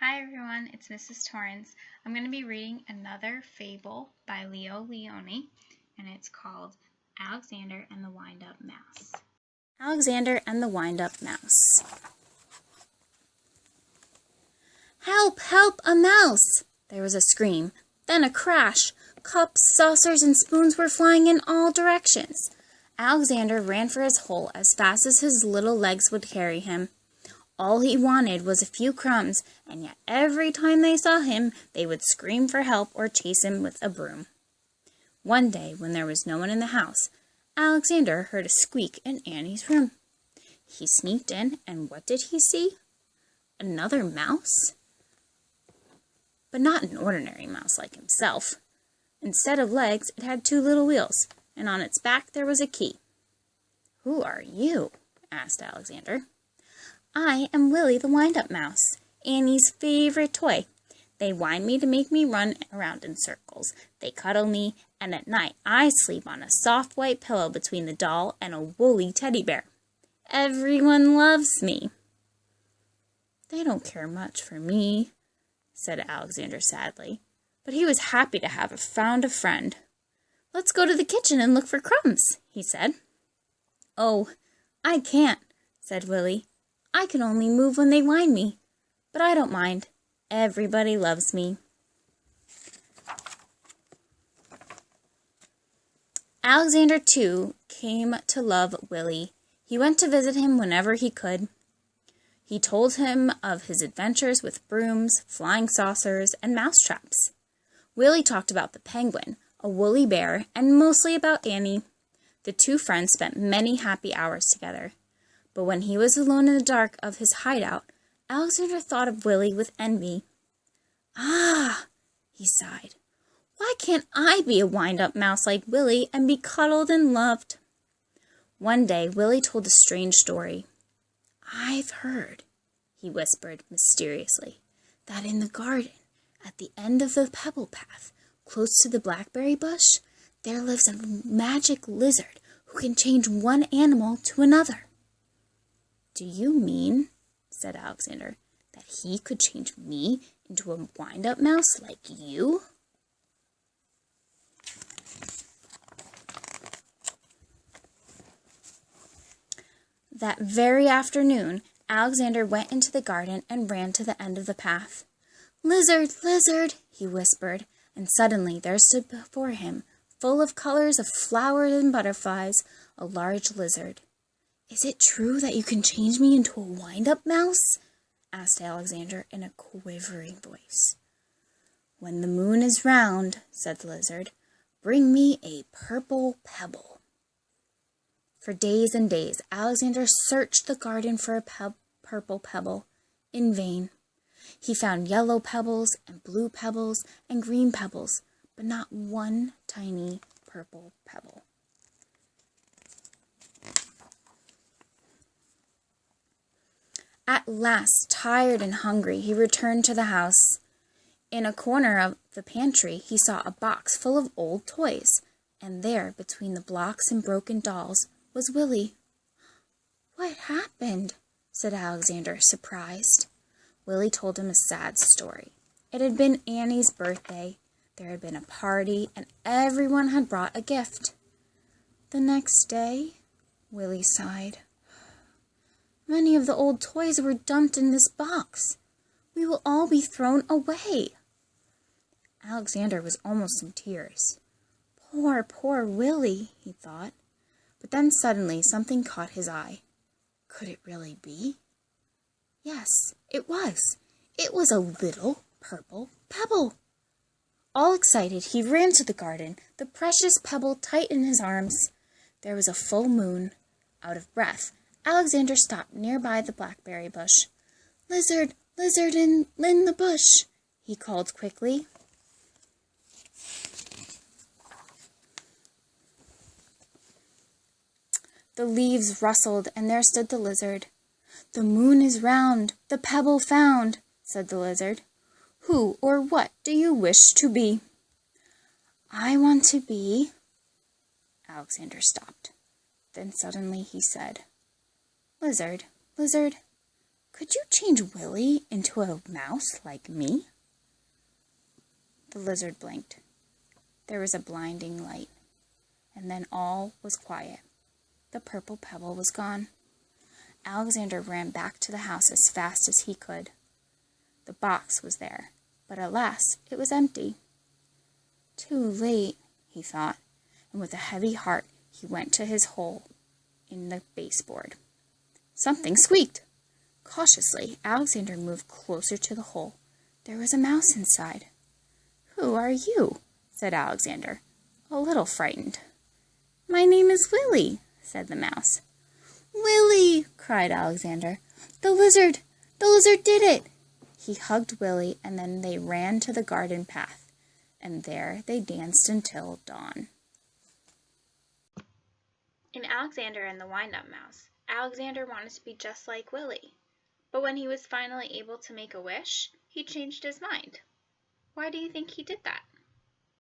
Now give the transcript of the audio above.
Hi everyone, it's Mrs. Torrance. I'm going to be reading another fable by Leo Leone, and it's called Alexander and the Wind-Up Mouse. Alexander and the Wind-Up Mouse. Help! Help! A mouse! There was a scream, then a crash. Cups, saucers, and spoons were flying in all directions. Alexander ran for his hole as fast as his little legs would carry him. All he wanted was a few crumbs, and yet every time they saw him, they would scream for help or chase him with a broom. One day, when there was no one in the house, Alexander heard a squeak in Annie's room. He sneaked in, and what did he see? Another mouse? But not an ordinary mouse like himself. Instead of legs, it had two little wheels, and on its back there was a key. "Who are you?" asked Alexander. "I am Willie the Wind-Up Mouse, Annie's favorite toy. They wind me to make me run around in circles. They cuddle me, and at night I sleep on a soft white pillow between the doll and a woolly teddy bear. Everyone loves me." "They don't care much for me," said Alexander sadly, but he was happy to have found a friend. "Let's go to the kitchen and look for crumbs," he said. "Oh, I can't," said Willie. "I can only move when they wind me, but I don't mind. Everybody loves me." Alexander, too, came to love Willie. He went to visit him whenever he could. He told him of his adventures with brooms, flying saucers, and mousetraps. Willie talked about the penguin, a woolly bear, and mostly about Annie. The two friends spent many happy hours together. But when he was alone in the dark of his hideout, Alexander thought of Willie with envy. "Ah," he sighed, "why can't I be a wind-up mouse like Willie and be cuddled and loved?" One day, Willie told a strange story. "I've heard," he whispered mysteriously, "that in the garden, at the end of the pebble path, close to the blackberry bush, there lives a magic lizard who can change one animal to another." "Do you mean," said Alexander, "that he could change me into a wind-up mouse like you?" That very afternoon, Alexander went into the garden and ran to the end of the path. "Lizard, lizard," he whispered, and suddenly there stood before him, full of colors of flowers and butterflies, a large lizard. "Is it true that you can change me into a wind-up mouse?" asked Alexander in a quivering voice. "When the moon is round," said the lizard, "bring me a purple pebble." For days and days, Alexander searched the garden for a purple pebble. In vain. He found yellow pebbles and blue pebbles and green pebbles, but not one tiny purple pebble. At last, tired and hungry, he returned to the house. In a corner of the pantry, he saw a box full of old toys, and there, between the blocks and broken dolls, was Willie. "What happened?" said Alexander, surprised. Willie told him a sad story. It had been Annie's birthday. There had been a party, and everyone had brought a gift. "The next day," Willie sighed, "many of the old toys were dumped in this box. We will all be thrown away." Alexander was almost in tears. "Poor, poor Willie," he thought. But then suddenly something caught his eye. Could it really be? Yes, it was. It was a little purple pebble. All excited, he ran to the garden, the precious pebble tight in his arms. There was a full moon. Out of breath, Alexander stopped nearby the blackberry bush. "Lizard, lizard in the bush," he called quickly. The leaves rustled, and there stood the lizard. "The moon is round, the pebble found," said the lizard. "Who or what do you wish to be?" "I want to be—" Alexander stopped. Then suddenly he said, "Lizard, lizard, Could you change Willie into a mouse like me? The lizard blinked. There was a blinding light, and then all was quiet. The purple pebble was gone. Alexander ran back to the house as fast as he could. The box was there, but alas, it was empty. Too late, he thought, and with a heavy heart he went to his hole in the baseboard. Something squeaked. Cautiously, Alexander moved closer to the hole. There was a mouse inside. "Who are you?" said Alexander, a little frightened. "My name is Willie," said the mouse. "Willie!" cried Alexander. The lizard did it!" He hugged Willie, and then they ran to the garden path, and there they danced until dawn. In Alexander and the Wind-Up Mouse, Alexander wanted to be just like Willie. But when he was finally able to make a wish, he changed his mind. Why do you think he did that?